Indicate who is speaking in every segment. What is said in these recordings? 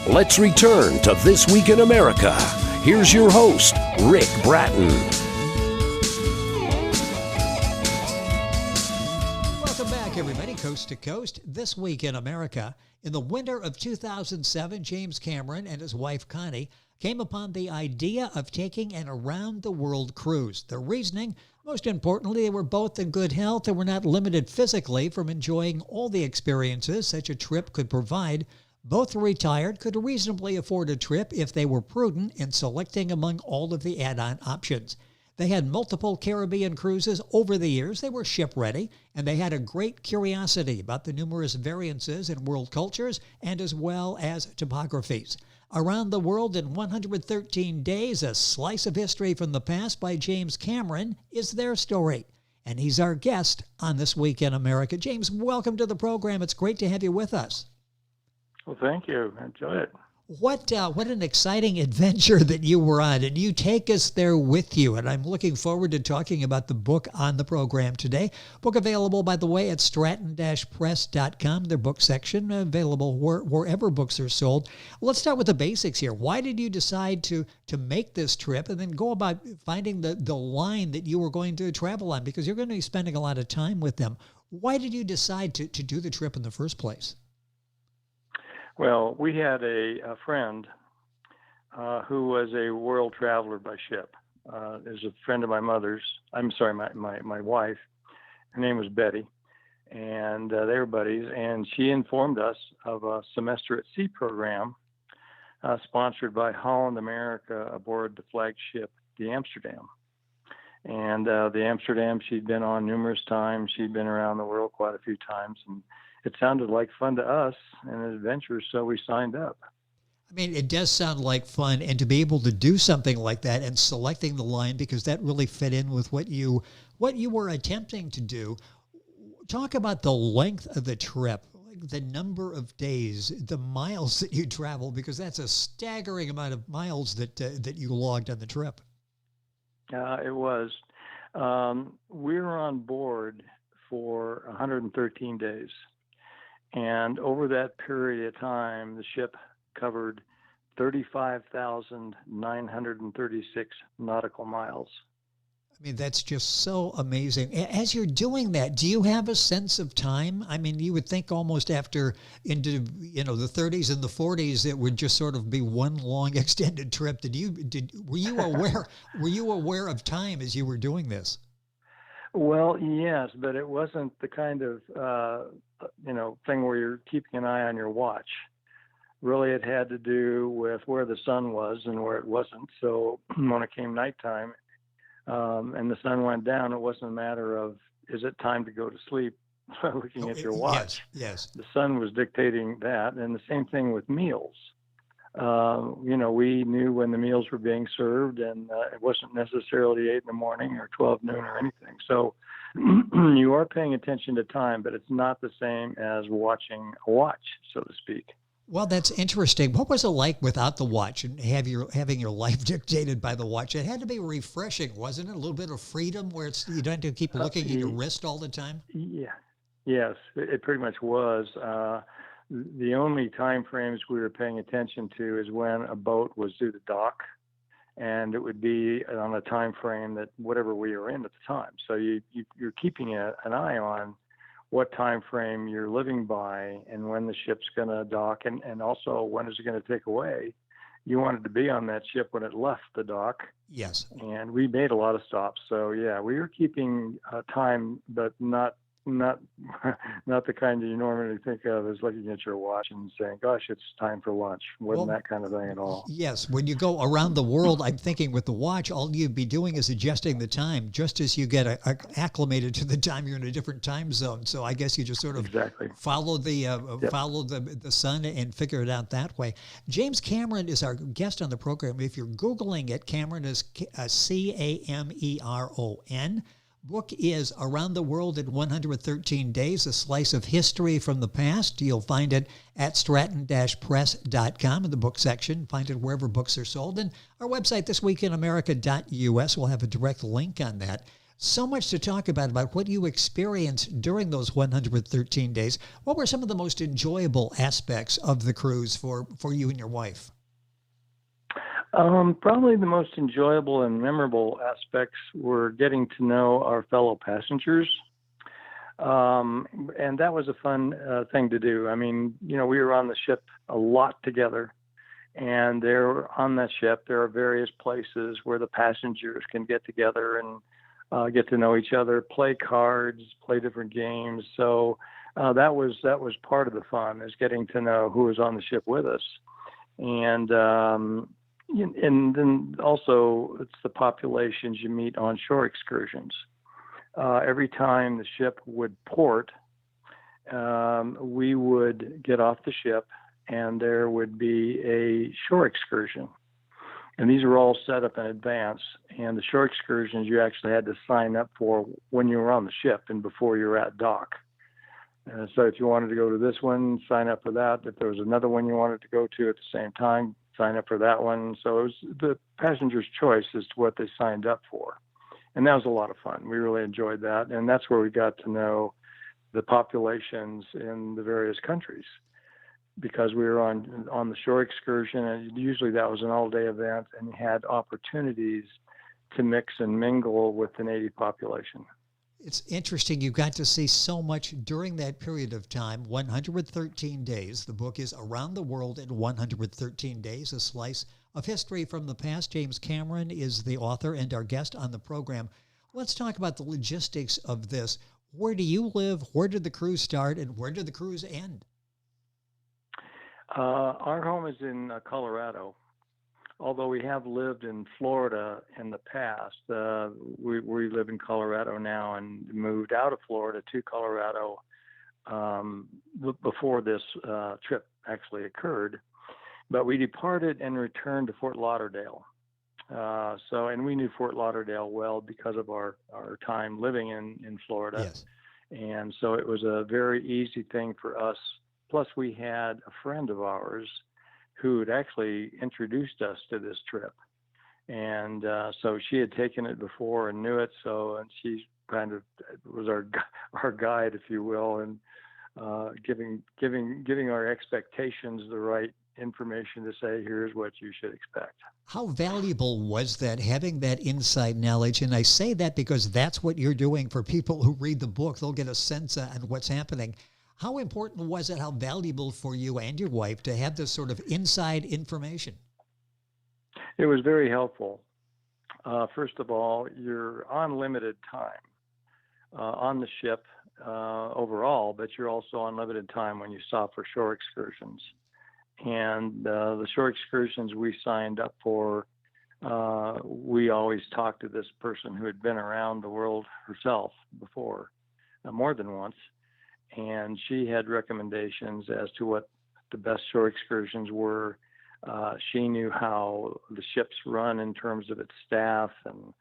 Speaker 1: Let's return to This Week in America. Here's your host, Rick Bratton.
Speaker 2: Welcome back, everybody, coast to coast. This Week in America. In the winter of 2007, James Cameron and his wife Connie came upon the idea of taking an around-the-world cruise. Their reasoning, most importantly, they were both in good health and were not limited physically from enjoying all the experiences such a trip could provide. Both were retired, could reasonably afford a trip if they were prudent in selecting among all of the add-on options. They had multiple Caribbean cruises over the years. They were ship-ready, and they had a great curiosity about the numerous variances in world cultures and as well as topographies. Around the World in 113 Days, a slice of history from the past by James Cameron is their story. And he's our guest on This Week in America. James, welcome to the program. It's great to have you with us.
Speaker 3: Well, thank you. Enjoy it.
Speaker 2: What an exciting adventure that you were on, and you take us there with you. And I'm looking forward to talking about the book on the program today. Book available, by the way, at stratton-press.com, their book section, available wherever books are sold. Let's start with the basics here. Why did you decide to make this trip and then go about finding the line that you were going to travel on? Because you're going to be spending a lot of time with them. Why did you decide to do the trip in the first place?
Speaker 3: Well, we had a friend who was a world traveler by ship. Is a friend of my mother's. I'm sorry, my wife. Her name was Betty, and they were buddies. And she informed us of a semester at sea program sponsored by Holland America aboard the flagship, the Amsterdam. And the Amsterdam she'd been on numerous times. She'd been around the world quite a few times, and it sounded like fun to us and an adventure, so we signed up.
Speaker 2: I mean, it does sound like fun, and to be able to do something like that and selecting the line, because that really fit in with what you were attempting to do. Talk about the length of the trip, the number of days, the miles that you traveled, because that's a staggering amount of miles that you logged on the trip.
Speaker 3: It was. We were on board for 113 days. And over that period of time, the ship covered 35,936 nautical miles.
Speaker 2: I mean, that's just so amazing. As you're doing that, do you have a sense of time? I mean, you would think almost after into the 30s and the 40s, it would just sort of be one long extended trip. Were you aware of time as you were doing this?
Speaker 3: Well, yes, but it wasn't the kind of thing where you're keeping an eye on your watch. Really, it had to do with where the sun was and where it wasn't. So when it came nighttime and the sun went down, it wasn't a matter of, is it time to go to sleep, looking at your watch.
Speaker 2: Yes.
Speaker 3: The sun was dictating that. And the same thing with meals. We knew when the meals were being served, and it wasn't necessarily 8 in the morning or 12 noon or anything. So you are paying attention to time, but it's not the same as watching a watch, so to speak.
Speaker 2: Well, that's interesting. What was it like without the watch and having your life dictated by the watch? It had to be refreshing, wasn't it? A little bit of freedom where you don't have to keep looking at your wrist all the time?
Speaker 3: Yeah. Yes, it pretty much was. The only time frames we were paying attention to is when a boat was due to dock, and it would be on a time frame that whatever we were in at the time. So you're keeping an eye on what time frame you're living by and when the ship's going to dock, and also when is it going to take away. You wanted to be on that ship when it left the dock.
Speaker 2: Yes.
Speaker 3: And we made a lot of stops. So, yeah, we were keeping time, but not the kind that you normally think of as looking at your watch and saying, gosh, it's time for lunch. Wasn't that kind of thing at all.
Speaker 2: Yes. When you go around the world, I'm thinking with the watch, all you'd be doing is adjusting the time just as you get acclimated to the time you're in a different time zone. So I guess you just sort of follow the sun and figure it out that way. James Cameron is our guest on the program. If you're Googling it, Cameron is Cameron. Book is Around the World in 113 Days, a slice of history from the past. You'll find it at stratton-press.com in the book section. Find it wherever books are sold. And our website, thisweekinamerica.us, will have a direct link on that. So much to talk about what you experienced during those 113 days. What were some of the most enjoyable aspects of the cruise for you and your wife?
Speaker 3: Probably the most enjoyable and memorable aspects were getting to know our fellow passengers. And that was a fun thing to do. I mean, we were on the ship a lot together. And there on that ship, there are various places where the passengers can get together and get to know each other, play cards, play different games. So that was part of the fun, is getting to know who was on the ship with us. And then also it's the populations you meet on shore excursions. Every time the ship would port, we would get off the ship and there would be a shore excursion. And these were all set up in advance. And the shore excursions you actually had to sign up for when you were on the ship and before you were at dock. So if you wanted to go to this one, sign up for that. If there was another one you wanted to go to at the same time, sign up for that one. So it was the passenger's choice as to what they signed up for. And that was a lot of fun. We really enjoyed that. And that's where we got to know the populations in the various countries, because we were on the shore excursion, and usually that was an all-day event, and you had opportunities to mix and mingle with the native population.
Speaker 2: It's interesting. You got to see so much during that period of time, 113 days. The book is Around the World in 113 Days, a slice of history from the past. James Cameron is the author and our guest on the program. Let's talk about the logistics of this. Where do you live? Where did the cruise start? And where did the cruise end?
Speaker 3: Our home is in Colorado. Although we have lived in Florida in the past, we live in Colorado now and moved out of Florida to Colorado before this trip actually occurred. But we departed and returned to Fort Lauderdale. And we knew Fort Lauderdale well because of our time living in Florida.
Speaker 2: Yes.
Speaker 3: And so it was a very easy thing for us. Plus, we had a friend of ours who had actually introduced us to this trip. And so she had taken it before and knew it. And she kind of was our guide, if you will, and giving our expectations the right information to say, here's what you should expect.
Speaker 2: How valuable was that, having that inside knowledge? And I say that because that's what you're doing for people who read the book. They'll get a sense on what's happening. How important was it, how valuable for you and your wife to have this sort of inside information?
Speaker 3: It was very helpful. First of all, you're on limited time on the ship overall, but you're also on limited time when you stop for shore excursions. And the shore excursions we signed up for, we always talked to this person who had been around the world herself before, more than once. And she had recommendations as to what the best shore excursions were. She knew how the ships run in terms of its staff and,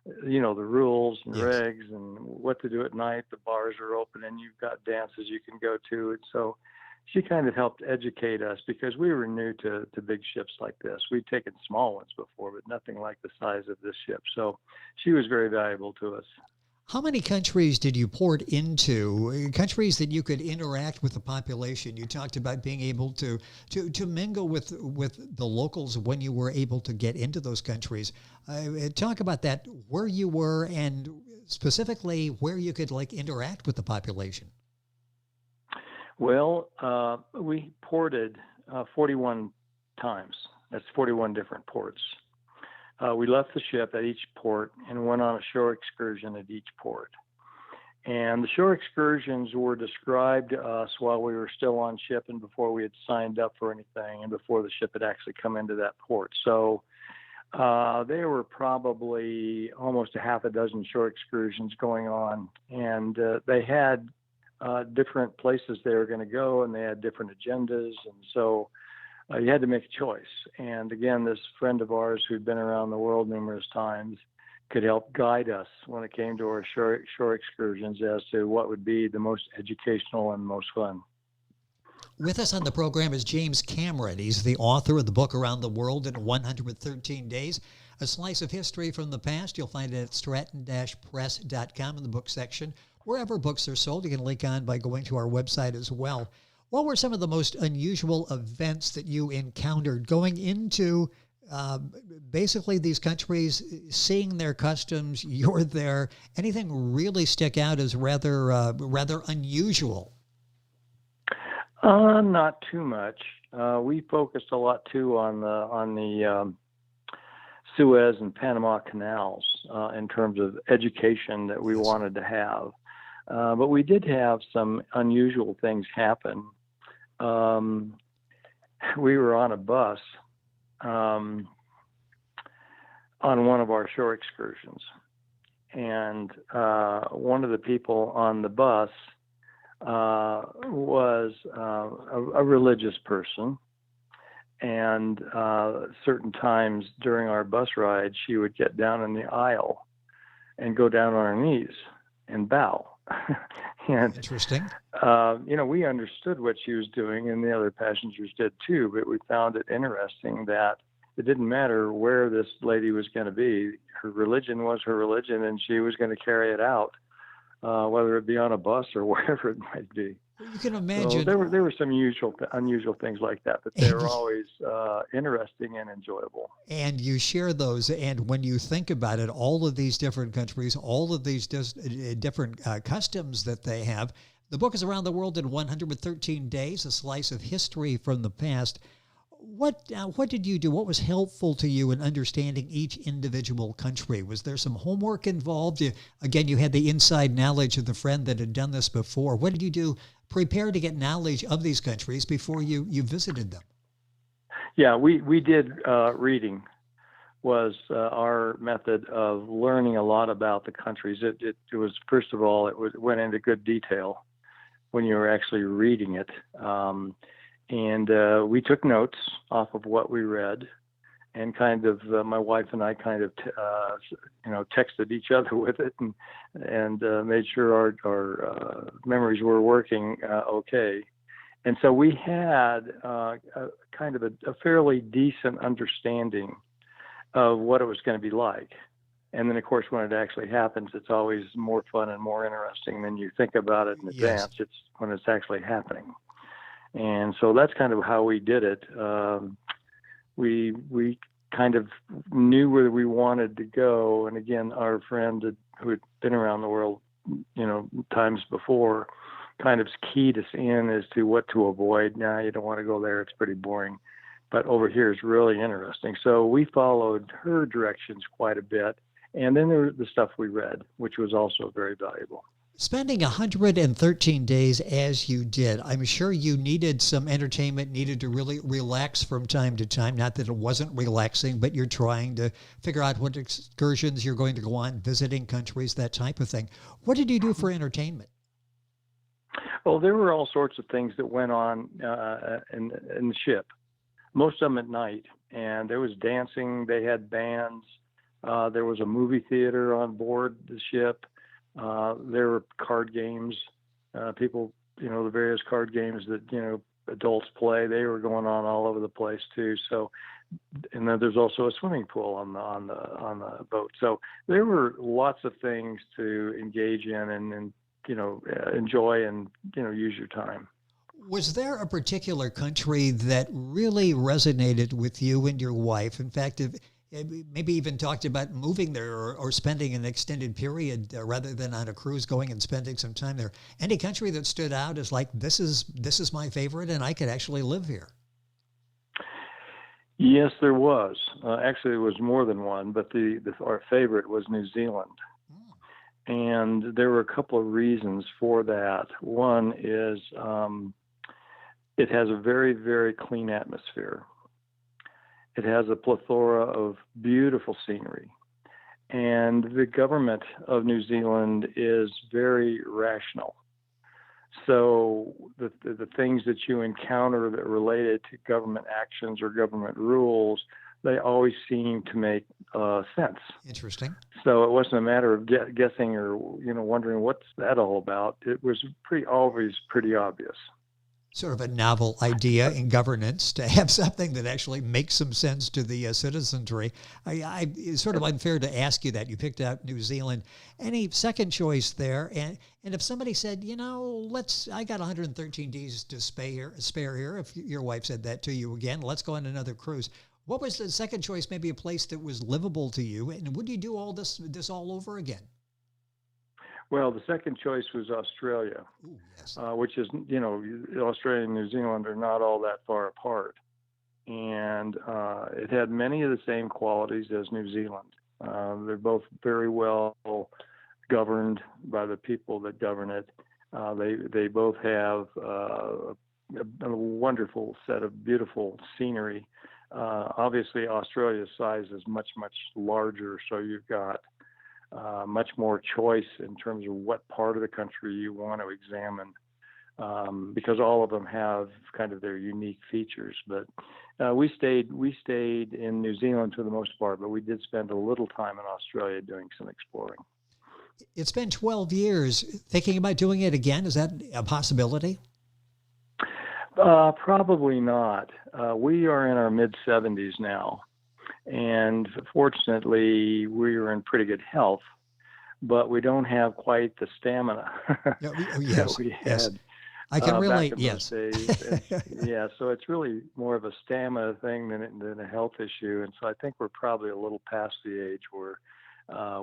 Speaker 3: the rules and
Speaker 2: Yes.
Speaker 3: regs and what to do at night. The bars are open and you've got dances you can go to. And so she kind of helped educate us because we were new to big ships like this. We'd taken small ones before, but nothing like the size of this ship. So she was very valuable to us.
Speaker 2: How many countries did you port into, countries that you could interact with the population? You talked about being able to mingle with the locals when you were able to get into those countries. Talk about that, where you were, and specifically where you could interact with the population.
Speaker 3: Well, we ported 41 times. That's 41 different ports. We left the ship at each port and went on a shore excursion at each port. And the shore excursions were described to us while we were still on ship and before we had signed up for anything and before the ship had actually come into that port. So there were probably almost a half a dozen shore excursions going on. And they had different places they were going to go, and they had different agendas. And so you had to make a choice. And again, this friend of ours who'd been around the world numerous times could help guide us when it came to our shore excursions as to what would be the most educational and most fun.
Speaker 2: With us on the program is James Cameron. He's the author of the book Around the World in 113 Days. A Slice of History from the Past. You'll find it at stratton-press.com in the book section. Wherever books are sold, you can link on by going to our website as well. What were some of the most unusual events that you encountered going into basically these countries, seeing their customs? You're there. Anything really stick out as rather unusual?
Speaker 3: Not too much. We focused a lot too on the Suez and Panama canals in terms of education that we wanted to have. But we did have some unusual things happen. We were on a bus on one of our shore excursions, and one of the people on the bus was a religious person, and certain times during our bus ride, she would get down in the aisle and go down on her knees and bow. And
Speaker 2: interesting.
Speaker 3: We understood what she was doing, and the other passengers did too, but we found it interesting that it didn't matter where this lady was going to be. Her religion was her religion, and she was going to carry it out, whether it be on a bus or wherever it might be.
Speaker 2: You can imagine.
Speaker 3: So there were some unusual things like that, but they were always interesting and enjoyable.
Speaker 2: And you share those. And when you think about it, all of these different countries, all of these different customs that they have. The book is Around the World in 113 Days, A Slice of History from the Past. What did you do? What was helpful to you in understanding each individual country? Was there some homework involved? Again, you had the inside knowledge of the friend that had done this before. What did you do? Prepare to get knowledge of these countries before you visited them?
Speaker 3: Yeah, we did reading was our method of learning a lot about the countries. It was, first of all, it went into good detail when you were actually reading it. And we took notes off of what we read, and kind of my wife and I kind of texted each other with it, and made sure our memories were working okay. And so we had kind of a fairly decent understanding of what it was going to be like. And then, of course, when it actually happens, it's always more fun and more interesting than you think about it in advance.
Speaker 2: Yes.
Speaker 3: It's when it's actually happening. And so that's kind of how we did it. We kind of knew where we wanted to go. And again, our friend who had been around the world, times before, kind of keyed us in as to what to avoid. Now, you don't want to go there. It's pretty boring. But over here is really interesting. So we followed her directions quite a bit. And then there was the stuff we read, which was also very valuable.
Speaker 2: Spending 113 days as you did, I'm sure you needed some entertainment, needed to really relax from time to time. Not that it wasn't relaxing, but you're trying to figure out what excursions you're going to go on, visiting countries, that type of thing. What did you do for entertainment?
Speaker 3: Well, there were all sorts of things that went on in the ship, most of them at night. And there was dancing. They had bands. There was a movie theater on board the ship. There were card games, people, the various card games that, adults play, they were going on all over the place too. So, and then there's also a swimming pool on the boat. So there were lots of things to engage in and enjoy and, use your time.
Speaker 2: Was there a particular country that really resonated with you and your wife? In fact, maybe even talked about moving there or spending an extended period rather than on a cruise, going and spending some time there. Any country that stood out as like, this is my favorite and I could actually live here?
Speaker 3: Yes, there was. Actually, there was more than one, but our favorite was New Zealand. And there were a couple of reasons for that. One is it has a very, very clean atmosphere. It has a plethora of beautiful scenery. And the government of New Zealand is very rational. So the things that you encounter that are related to government actions or government rules, they always seem to make sense.
Speaker 2: Interesting.
Speaker 3: So it wasn't a matter of guessing or wondering what's that all about. It was always pretty obvious.
Speaker 2: Sort of a novel idea in governance to have something that actually makes some sense to the citizenry. It's sort of unfair to ask you that. You picked out New Zealand. Any second choice there? And if somebody said, I got 113 days to spare here, if your wife said that to you again, let's go on another cruise. What was the second choice? Maybe a place that was livable to you. And would you do all this all over again?
Speaker 3: Well, the second choice was Australia,
Speaker 2: Ooh, yes.
Speaker 3: which is, Australia and New Zealand are not all that far apart. And it had many of the same qualities as New Zealand. They're both very well governed by the people that govern it. They both have a wonderful set of beautiful scenery. Obviously, Australia's size is much, much larger, so you've got much more choice in terms of what part of the country you want to examine, because all of them have kind of their unique features. But we stayed in New Zealand for the most part, but we did spend a little time in Australia doing some exploring.
Speaker 2: It's been 12 years. Thinking about doing it again, is that a possibility?
Speaker 3: Probably not. We are in our mid-70s now. And fortunately, we are in pretty good health, but we don't have quite the stamina that we had.
Speaker 2: Yes. I can relate.
Speaker 3: Back in
Speaker 2: Yes.
Speaker 3: those days. Yeah. So it's really more of a stamina thing than a health issue. And so I think we're probably a little past the age where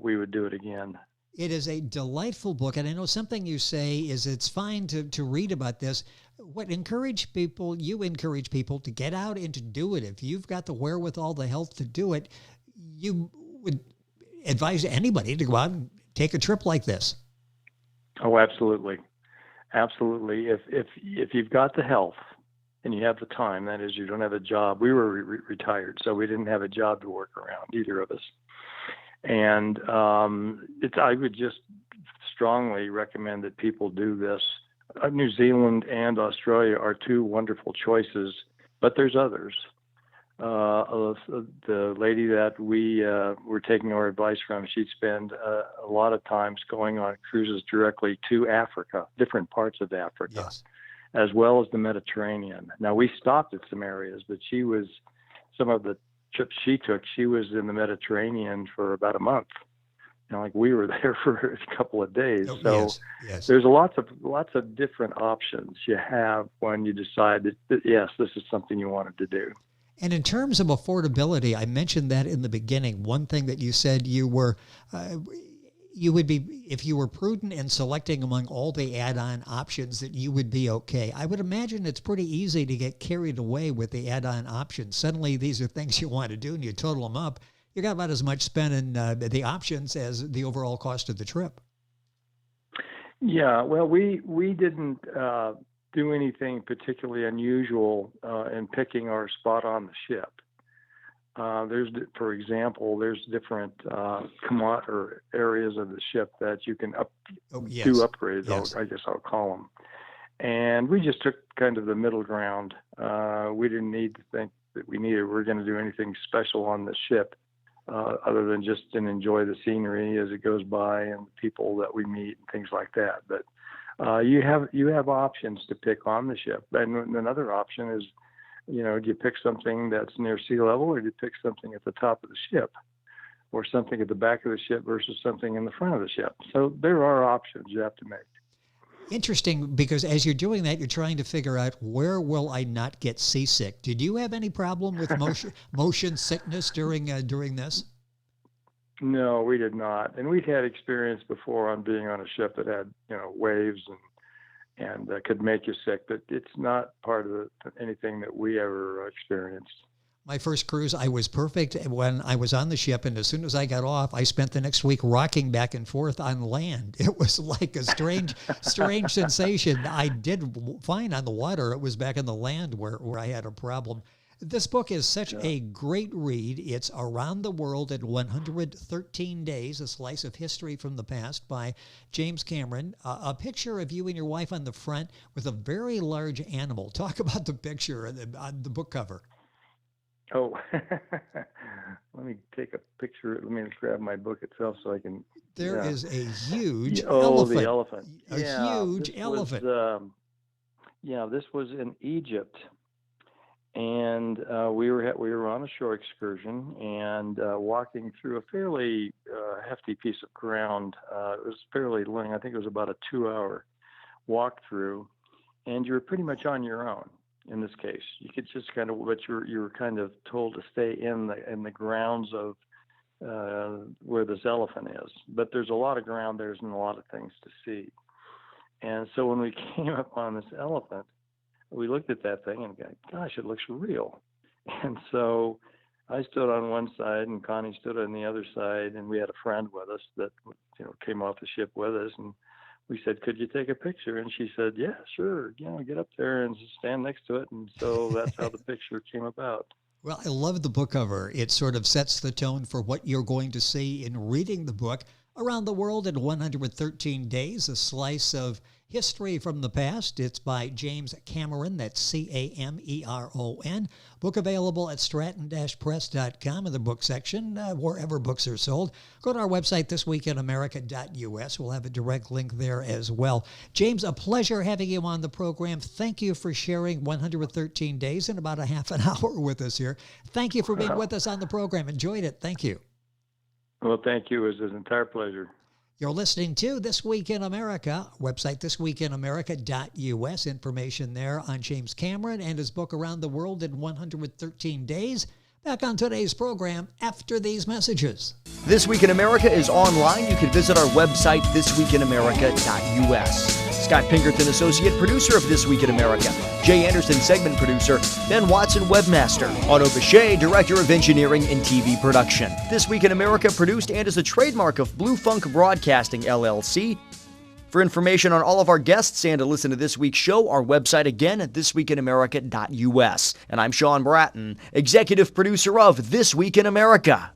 Speaker 3: we would do it again.
Speaker 2: It is a delightful book. And I know something you say is it's fine to read about this. You encourage people to get out and to do it. If you've got the wherewithal, the health to do it, you would advise anybody to go out and take a trip like this.
Speaker 3: Oh, absolutely. Absolutely. If you've got the health and you have the time, that is, you don't have a job. We were retired, so we didn't have a job to work around, either of us. And I would just strongly recommend that people do this. New Zealand and Australia are two wonderful choices, but there's others. The lady that we were taking our advice from, she'd spend a lot of times going on cruises directly to Africa, different parts of Africa,
Speaker 2: Yes.
Speaker 3: as well as the Mediterranean. Now, we stopped at some areas, but some of the trips she took, she was in the Mediterranean for about a month. Like we were there for a couple of days.
Speaker 2: Oh,
Speaker 3: so
Speaker 2: yes.
Speaker 3: there's lots of different options you have when you decide that yes, this is something you wanted to do.
Speaker 2: And in terms of affordability, I mentioned that in the beginning. One thing that you said you would be, if you were prudent in selecting among all the add-on options, that you would be okay. I would imagine it's pretty easy to get carried away with the add-on options. Suddenly these are things you want to do and you total them up. You got about as much spent in the options as the overall cost of the trip.
Speaker 3: Yeah, well, we didn't do anything particularly unusual in picking our spot on the ship. For example, there's different areas of the ship that you can do upgrades.
Speaker 2: Yes.
Speaker 3: I guess I'll call them. And we just took kind of the middle ground. We didn't need to think that we're going to do anything special on the ship, other than just enjoy the scenery as it goes by and the people that we meet and things like that. But you have options to pick on the ship. And another option is, do you pick something that's near sea level, or do you pick something at the top of the ship, or something at the back of the ship versus something in the front of the ship? So there are options you have to make.
Speaker 2: Interesting, because as you're doing that, you're trying to figure out, where will I not get seasick? Did you have any problem with motion sickness during this?
Speaker 3: No, we did not. And we'd had experience before on being on a ship that had, waves and could make you sick, but it's not part of anything that we ever experienced.
Speaker 2: My first cruise, I was perfect when I was on the ship, and as soon as I got off, I spent the next week rocking back and forth on land. It was like a strange sensation. I did fine on the water. It was back on the land where I had a problem. This book is such a great read. It's Around the World in 113 Days, A Slice of History from the Past by James Cameron. A picture of you and your wife on the front with a very large animal. Talk about the picture on the book cover.
Speaker 3: Oh, let me take a picture. Let me grab my book itself so I can.
Speaker 2: There is a huge
Speaker 3: elephant.
Speaker 2: elephant.
Speaker 3: The elephant.
Speaker 2: A huge elephant.
Speaker 3: Yeah, this was in Egypt, and we were on a shore excursion and walking through a fairly hefty piece of ground. It was fairly long. I think it was about a 2-hour walk through, and you were pretty much on your own. In this case, you could just kind of, but you were kind of told to stay in the grounds of where this elephant is. But there's a lot of ground there and a lot of things to see. And so when we came up on this elephant, we looked at that thing and go, gosh, it looks real. And so I stood on one side and Connie stood on the other side, and we had a friend with us that came off the ship with us, and we said, could you take a picture? And she said, yeah, sure. Get up there and stand next to it. And so that's how the picture came about.
Speaker 2: Well, I love the book cover. It sort of sets the tone for what you're going to see in reading the book. Around the World in 113 Days, a slice of history from the past. It's by James Cameron, that's Cameron. Book available at stratton-press.com in the book section, wherever books are sold. Go to our website, thisweekinamerica.us. We'll have a direct link there as well. James, a pleasure having you on the program. Thank you for sharing 113 days in about a half an hour with us here. Thank you for being with us on the program. Enjoyed it. Thank you.
Speaker 3: Well, thank you. It was an entire pleasure.
Speaker 2: You're listening to This Week in America, website thisweekinamerica.us. Information there on James Cameron and his book Around the World in 113 Days. Back on today's program after these messages.
Speaker 4: This Week in America is online. You can visit our website, thisweekinamerica.us. Scott Pinkerton, Associate Producer of This Week in America. Jay Anderson, Segment Producer. Ben Watson, Webmaster. Otto Bechet, Director of Engineering and TV Production. This Week in America produced and is a trademark of Blue Funk Broadcasting, LLC. For information on all of our guests and to listen to this week's show, our website again at thisweekinamerica.us. And I'm Sean Bratton, Executive Producer of This Week in America.